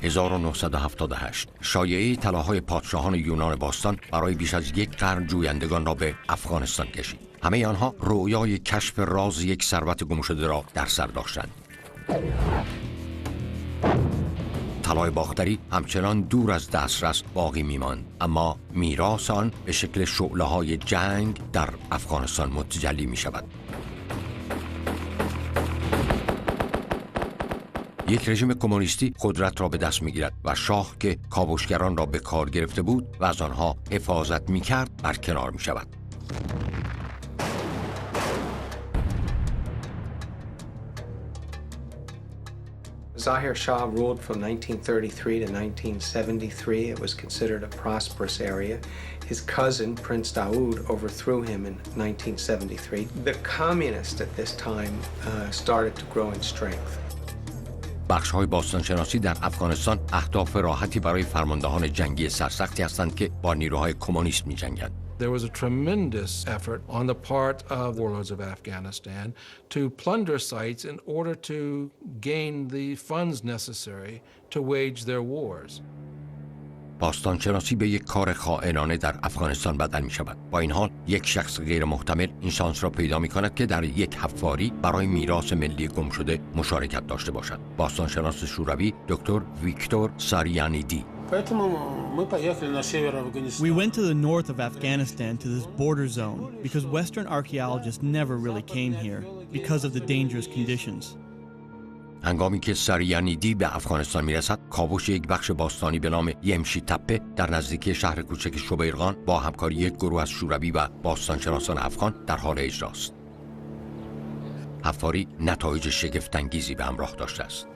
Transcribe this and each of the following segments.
1978 شایعه طلاهای پادشاهان یونان باستان برای بیش از یک قرن جویندگان را به افغانستان کشید. همه آنها رویای کشف راز یک ثروت گمشده را در سر داشتند. طلای باختری همچنان دور از دسترس باقی می‌ماند، اما میراث آن به شکل شعله‌های جنگ در افغانستان متجلی می‌شود. یک رژیم کمونیستی قدرت را به دست می‌گیرد و شاه که کاوشگران را به کار گرفته بود و از آنها حفاظت می‌کرد برکنار می‌شود. Zahir Shah ruled from 1933 to 1973. It was considered a prosperous area. His cousin, Prince Daoud, overthrew him in 1973. The communists at this time started to grow in strength. بخش‌های باستانشناسی در افغانستان اهداف راحتی برای فرماندهان جنگی سرسختی هستند که با نیروهای کمونیست می‌جنگند. There was a tremendous effort on the part of warlords of Afghanistan to plunder sites in order to gain the funds necessary to wage their wars. باستانشناسی به یک کار خائنانه در افغانستان بدل می شود. با این حال یک شخص غیر محتمل این شانس را پیدا می کند که در یک حفاری برای میراث ملی گم شده مشارکت داشته باشد. باستانشناس شوروی دکتر ویکتور ساریانیدی. We went to the north of Afghanistan to this border zone because Western archaeologists never really came here because of the dangerous conditions. هنگامی که ساریانیدی به افغانستان میرسد، کاوش یک بخش باستانی به نام یمشی تپه در نزدیکی شهر کوچک شوبیرغان با همکاری یک گروه از شوروی و باستانشناسان افغان در حال اجراست. حفاری نتایج شگفت‌انگیزی به همراه داشته است.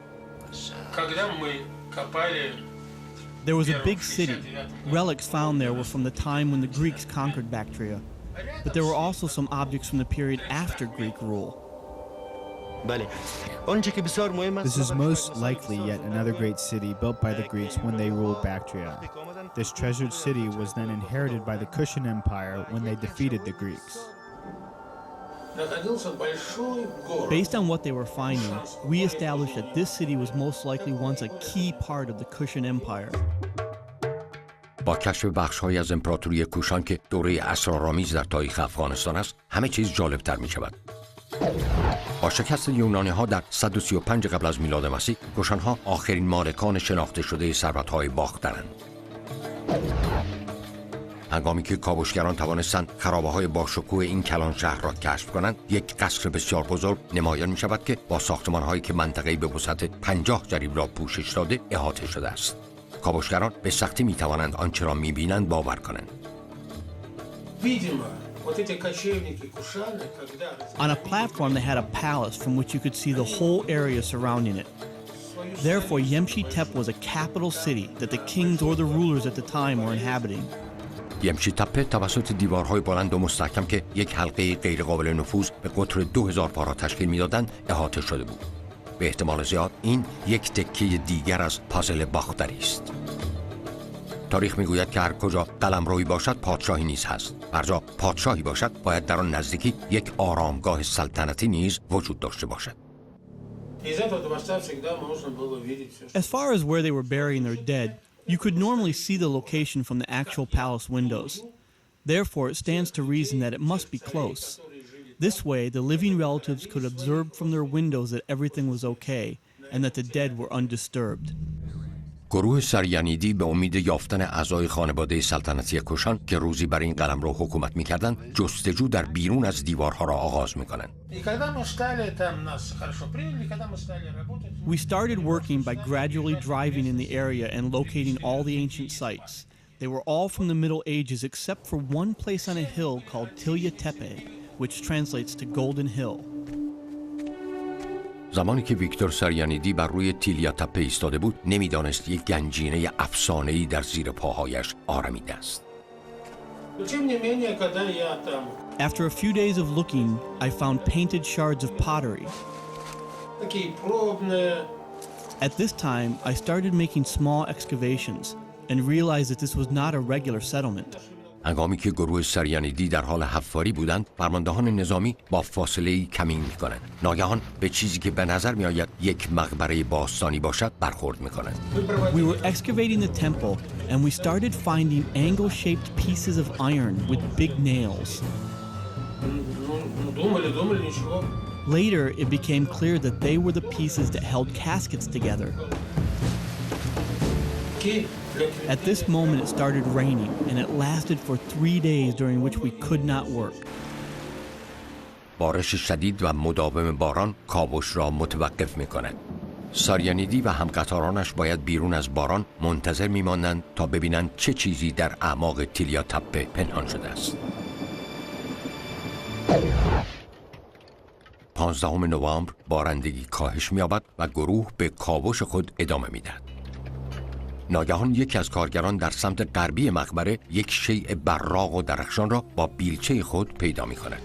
There was a big city. Relics found there were from the time when the Greeks conquered Bactria. But there were also some objects from the period after Greek rule. This is most likely yet another great city built by the Greeks when they ruled Bactria. This treasured city was then inherited by the Kushan Empire when they defeated the Greeks. Based on what they were finding, we established that this city was most likely once a key part of the Kushan Empire. با کشف بخش‌هایی از امپراتوری کوشان که دوره اسرارآمیز در تاریخ افغانستان است، همه چیز جالب‌تر می‌شود. با شکست یونانی‌ها در 135 قبل از میلاد مسیح، کوشان‌ها آخرین مالکان شناخته شده ثروت‌های باخترند. هنگامی که کاوشگران توانستند خرابه‌های باشکوه این کلان شهر را کشف کنند، یک قصر بسیار بزرگ نمایان می‌شود که با ساختمان‌هایی که منطقه‌ای به وسعت 50 جریب را پوشش داده احاطه شده است. کاوشگران به سختی می‌توانند آنچه را می‌بینند باور کنند. On a platform they had a palace from which you could see the whole area surrounding it. Therefore, Yemshi Tepe was a capital city that the kings or the rulers at the time were inhabiting. یمشی تپه توسط دیوارهای بلند و مستحکم که یک حلقه غیرقابل نفوذ به قطر 2000 پا را تشکیل می‌دادند احاطه شده بود. به احتمال زیاد این یک تکه دیگر از پازل باختری است. تاریخ میگوید که هر کجا قلمرویی باشد پادشاهی نیز هست. هر جا پادشاهی باشد باید در آن نزدیکی یک آرامگاه سلطنتی نیز وجود داشته باشد. As far as where they were burying their dead, you could normally see the location from the actual palace windows. Therefore, it stands to reason that it must be close. This way, the living relatives could observe from their windows that everything was okay and that the dead were undisturbed. گروه ساریانیدی به امید یافتن اعضای خانواده سلطنتی کوشان که روزی بر این قلمرو حکومت می‌کردند، جستجو در بیرون از دیوارها را آغاز می‌کنند. We started working by gradually driving in the area and locating all the ancient sites. They were all from the Middle Ages except for one place on a hill called Tilla Tepe, which translates to Golden Hill. زمانی که ویکتور ساریانیدی بر روی تیلیا تپه ایستاده بود، نمی‌دانست یک گنجینه افسانه‌ای در زیر پاهایش آرمیده است. After a few days of looking, I found painted shards of pottery. At this time, I started making small excavations and realized that this was not a regular settlement. هنگامی که گروه سریانیدی در حال حفاری بودند، فرماندهان نظامی با فاصله‌ای کمین می‌کنند. ناگهان به چیزی که به نظر می‌آید یک مقبره باستانی باشد برخورد می‌کنند. We were excavating the temple and we started finding angle-shaped pieces of iron with big nails. Later, it became clear that they were the pieces that held caskets together. At this moment, it started raining, and it lasted for 3 days during which we could not work. بارش شدید و مداوم باران کاوش را متوقف می‌کند. ساریانیدی و همقطارانش باید بیرون از باران منتظر می‌ماندند تا ببینند چه چیزی در اعماق تیلیا تپه پنهان شده است. 15 نوامبر بارندگی کاهش می‌یابد و گروه به کاوش خود ادامه می‌دهد. ناگهان یکی از کارگران در سمت غربی مقبره یک شیء براق و درخشان را با بیلچه خود پیدا می‌کند.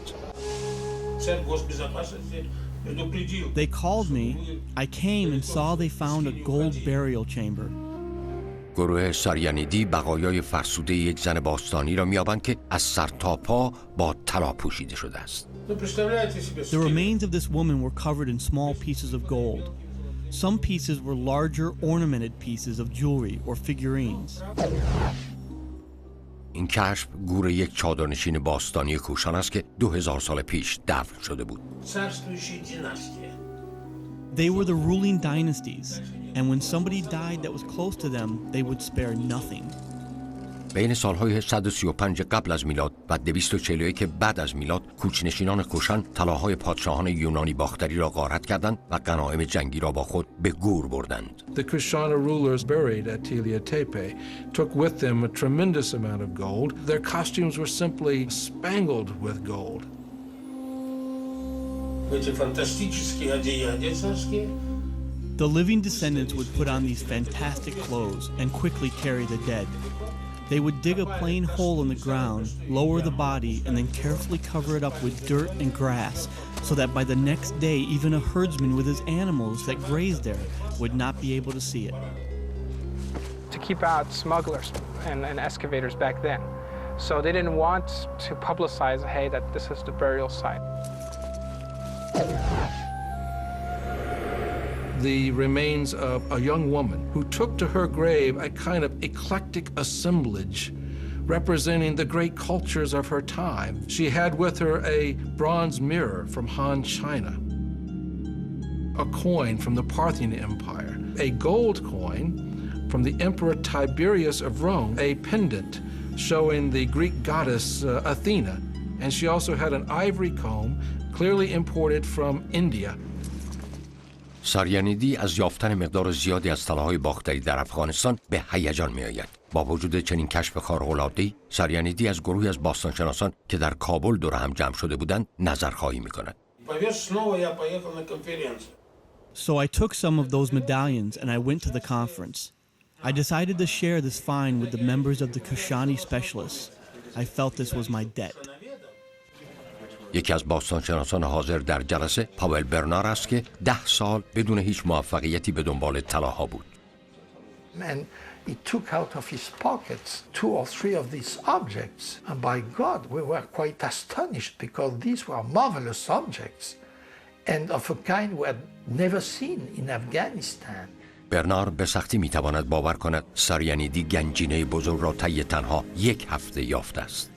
They called me. I came and saw they found a gold burial chamber. گروه ساریانیدی بقایای فرسوده یک زن باستانی را می‌یابند که از سر تا پا با طلا پوشیده شده است. The remains of this woman were covered in small pieces of gold. Some pieces were larger ornamented pieces of jewelry or figurines. این کشف گور یک چادرنشین باستانی کوشان است که 2000 سال پیش دفن شده بود. They were the ruling dynasties, and when somebody died that was close to them, they would spare nothing. بین سالهای 135 قبل از میلاد و 241 بعد از میلاد کوچ‌نشینان کوشان طلاهای پادشاهان یونانی باختری را غارت کردند و غنایم جنگی را با خود به گور بردند. The Kushana rulers buried at Tilla Tepe took with them a tremendous amount of gold. Their costumes were simply spangled with gold. The living descendants would put on these fantastic clothes and quickly carry the dead. They would dig a plain hole in the ground, lower the body, and then carefully cover it up with dirt and grass so that by the next day, even a herdsman with his animals that grazed there would not be able to see it. To keep out smugglers and excavators back then. So they didn't want to publicize, hey, that this is the burial site. The remains of a young woman who took to her grave a kind of eclectic assemblage representing the great cultures of her time. She had with her a bronze mirror from Han China, a coin from the Parthian Empire, a gold coin from the Emperor Tiberius of Rome, a pendant showing the Greek goddess Athena, and she also had an ivory comb clearly imported from India. ساریانیدی از یافتن مقدار زیادی از طلاهای باختری در افغانستان به هیجان می‌آید. با وجود چنین کشف خارق‌العاده‌ای، ساریانیدی از گروهی از باستانشناسان که در کابل دور هم جمع شده بودند نظرخواهی می‌کند. So I took some of those medallions and I went to the conference. I decided to share this find with the members of the Kushani specialists. I felt this was my debt. یکی از باستانشناسان حاضر در جلسه پاول برنار است که 10 سال بدون هیچ موفقیتی به دنبال طلاها بود. And he took out of his pockets 2 or 3 of these objects. And by God, we were quite astonished because these were marvelous objects and of a kind we had never seen in Afghanistan. برنار به سختی میتواند باور کند ساریانیدی گنجینه بزرگ را طی تنها 1 هفته یافته است.